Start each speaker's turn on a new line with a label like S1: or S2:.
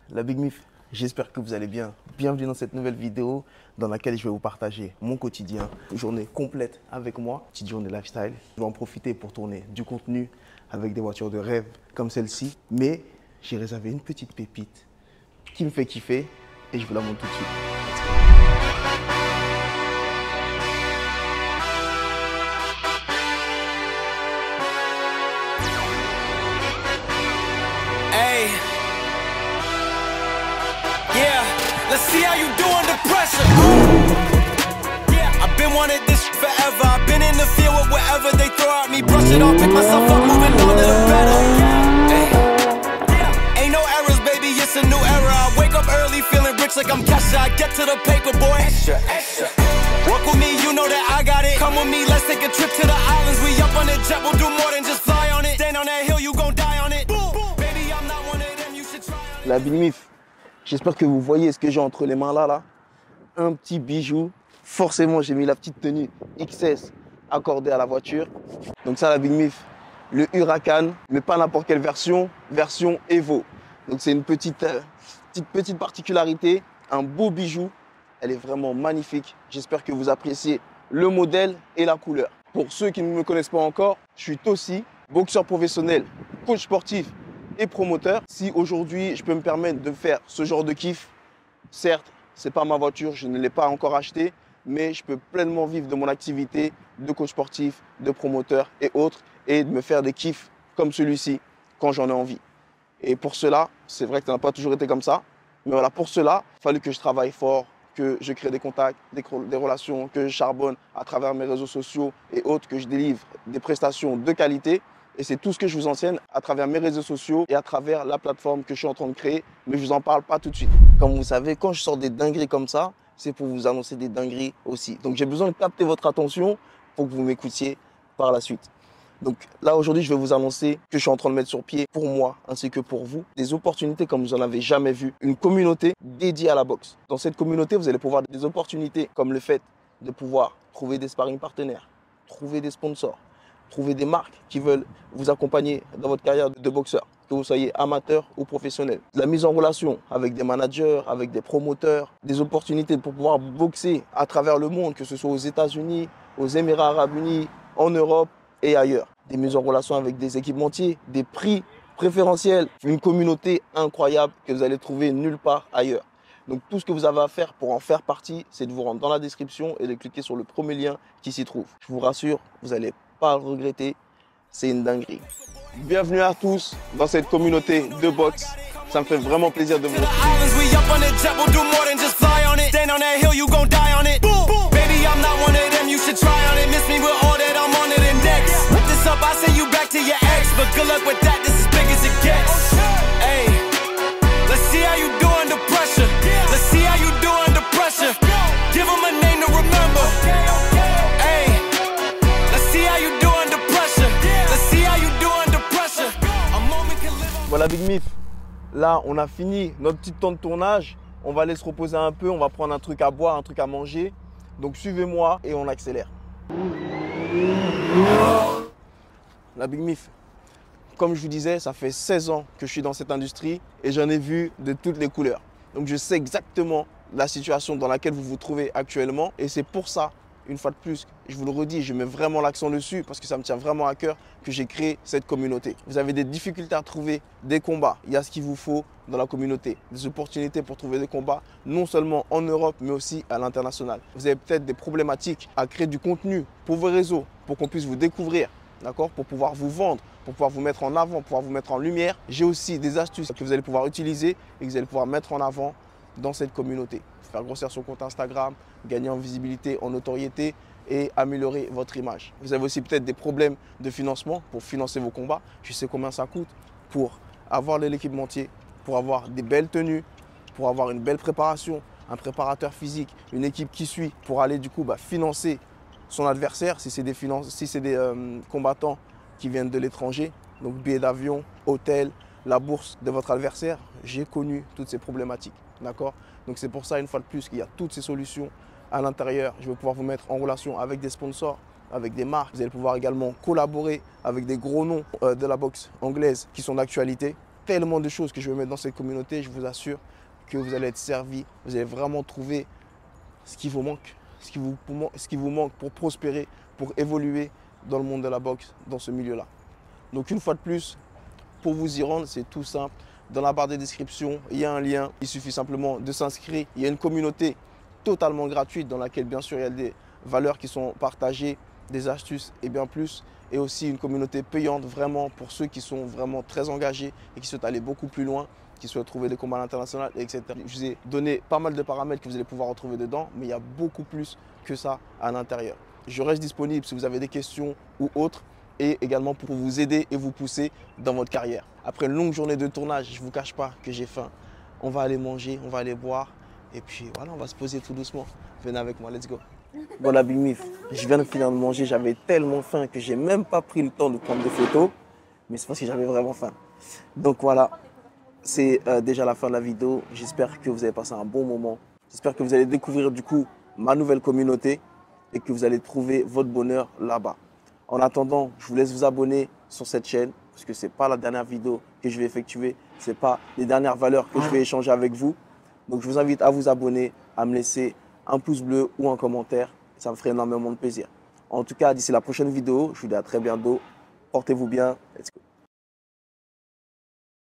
S1: La Big Mif, j'espère que vous allez bien. Bienvenue dans cette nouvelle vidéo dans laquelle je vais vous partager mon quotidien. Une journée complète avec moi, petite journée lifestyle. Je vais en profiter pour tourner du contenu avec des voitures de rêve comme celle-ci. Mais j'ai réservé une petite pépite qui me fait kiffer et je vous la montre tout de suite.
S2: Hey, yeah, let's see how you do under pressure. Yeah, I've been wanting this forever. I've been in the field with whatever they throw at me. Brush it off, pick myself up, moving on to the better. Hey, yeah, ain't no errors, baby, it's a new era. I wake up early, feeling rich like I'm Kesha. I get to the paper, boy. Extra, extra. Work with me, you know that I got it. Come with me, let's take a trip to the islands. We up on the jet, we'll do more than just fly on it. Stand on that hill, you gon' die on it. Baby, I'm not one of them, you should try on it.
S1: La Big Mif, j'espère que vous voyez ce que j'ai entre les mains là. Un petit bijou. Forcément, j'ai mis la petite tenue XS accordée à la voiture. Donc ça, la Big Mif, le Huracan, mais pas n'importe quelle version, version Evo. Donc c'est une petite particularité, un beau bijou. Elle est vraiment magnifique. J'espère que vous appréciez le modèle et la couleur. Pour ceux qui ne me connaissent pas encore, je suis Tossi, boxeur professionnel, coach sportif et promoteur. Si aujourd'hui, je peux me permettre de faire ce genre de kiff, certes, ce n'est pas ma voiture, je ne l'ai pas encore achetée, mais je peux pleinement vivre de mon activité de coach sportif, de promoteur et autres, et de me faire des kiffs comme celui-ci quand j'en ai envie. Et pour cela, c'est vrai que ça n'a pas toujours été comme ça, mais voilà, pour cela, il fallait que je travaille fort, que je crée des contacts, des relations, que je charbonne à travers mes réseaux sociaux et autres, que je délivre des prestations de qualité. Et c'est tout ce que je vous enseigne à travers mes réseaux sociaux et à travers la plateforme que je suis en train de créer, mais je ne vous en parle pas tout de suite. Comme vous savez, quand je sors des dingueries comme ça, c'est pour vous annoncer des dingueries aussi. Donc j'ai besoin de capter votre attention pour que vous m'écoutiez par la suite. Donc là, aujourd'hui, je vais vous annoncer que je suis en train de mettre sur pied pour moi ainsi que pour vous des opportunités comme vous n'en avez jamais vu. Une communauté dédiée à la boxe. Dans cette communauté, vous allez pouvoir des opportunités comme le fait de pouvoir trouver des sparring partenaires, trouver des sponsors, trouver des marques qui veulent vous accompagner dans votre carrière de boxeur, que vous soyez amateur ou professionnel. La mise en relation avec des managers, avec des promoteurs, des opportunités pour pouvoir boxer à travers le monde, que ce soit aux États-Unis, aux Émirats Arabes Unis, en Europe et ailleurs. Des mises en relation avec des équipementiers, des prix préférentiels, une communauté incroyable que vous allez trouver nulle part ailleurs. Donc tout ce que vous avez à faire pour en faire partie, c'est de vous rendre dans la description et de cliquer sur le premier lien qui s'y trouve. Je vous rassure, vous n'allez pas le regretter, c'est une dinguerie. Bienvenue à tous dans cette communauté de boxe. Ça me fait vraiment plaisir de vous retrouver. Voilà Big Mif, là on a fini notre petit temps de tournage, on va aller se reposer un peu, on va prendre un truc à boire, un truc à manger. Donc suivez-moi et on accélère. La Big Mif, comme je vous disais, ça fait 16 ans que je suis dans cette industrie et j'en ai vu de toutes les couleurs. Donc je sais exactement la situation dans laquelle vous vous trouvez actuellement et c'est pour ça, une fois de plus, je vous le redis, je mets vraiment l'accent dessus parce que ça me tient vraiment à cœur que j'ai créé cette communauté. Vous avez des difficultés à trouver des combats, il y a ce qu'il vous faut dans la communauté, des opportunités pour trouver des combats, non seulement en Europe, mais aussi à l'international. Vous avez peut-être des problématiques à créer du contenu pour vos réseaux, pour qu'on puisse vous découvrir, d'accord, pour pouvoir vous vendre, pour pouvoir vous mettre en avant, pour pouvoir vous mettre en lumière. J'ai aussi des astuces que vous allez pouvoir utiliser et que vous allez pouvoir mettre en avant dans cette communauté. Faire grossir son compte Instagram, gagner en visibilité, en notoriété et améliorer votre image. Vous avez aussi peut-être des problèmes de financement pour financer vos combats. Je sais combien ça coûte pour avoir l'équipementier, pour avoir des belles tenues, pour avoir une belle préparation, un préparateur physique, une équipe qui suit pour aller du coup financer son adversaire si c'est des combattants qui viennent de l'étranger. Donc billets d'avion, hôtel, la bourse de votre adversaire. J'ai connu toutes ces problématiques. D'accord ? Donc c'est pour ça, une fois de plus, qu'il y a toutes ces solutions à l'intérieur. Je vais pouvoir vous mettre en relation avec des sponsors, avec des marques. Vous allez pouvoir également collaborer avec des gros noms de la boxe anglaise qui sont d'actualité. tellement de choses que je vais mettre dans cette communauté. Je vous assure que vous allez être servi. Vous allez vraiment trouver ce qui vous manque, ce qui vous manque pour prospérer, pour évoluer dans le monde de la boxe, dans ce milieu-là. Donc une fois de plus, pour vous y rendre, c'est tout simple. Dans la barre de description, il y a un lien. Il suffit simplement de s'inscrire. Il y a une communauté totalement gratuite dans laquelle, bien sûr, il y a des valeurs qui sont partagées, des astuces et bien plus. Et aussi une communauté payante vraiment pour ceux qui sont vraiment très engagés et qui souhaitent aller beaucoup plus loin, qui souhaitent trouver des combats internationaux, etc. Je vous ai donné pas mal de paramètres que vous allez pouvoir retrouver dedans, mais il y a beaucoup plus que ça à l'intérieur. Je reste disponible si vous avez des questions ou autres, et également pour vous aider et vous pousser dans votre carrière. Après une longue journée de tournage, je ne vous cache pas que j'ai faim. On va aller manger, on va aller boire, et puis voilà, on va se poser tout doucement. Venez avec moi, let's go. Voilà Big Mif, je viens de finir de manger, j'avais tellement faim que j'ai même pas pris le temps de prendre des photos, mais c'est parce que j'avais vraiment faim. Donc voilà, c'est déjà la fin de la vidéo. J'espère que vous avez passé un bon moment. J'espère que vous allez découvrir du coup ma nouvelle communauté et que vous allez trouver votre bonheur là-bas. En attendant, je vous laisse vous abonner sur cette chaîne parce que ce n'est pas la dernière vidéo que je vais effectuer. Ce n'est pas les dernières valeurs que je vais échanger avec vous. Donc je vous invite à vous abonner, à me laisser un pouce bleu ou un commentaire. Ça me ferait énormément de plaisir. En tout cas, d'ici la prochaine vidéo, je vous dis à très bientôt. Portez-vous bien. Let's go.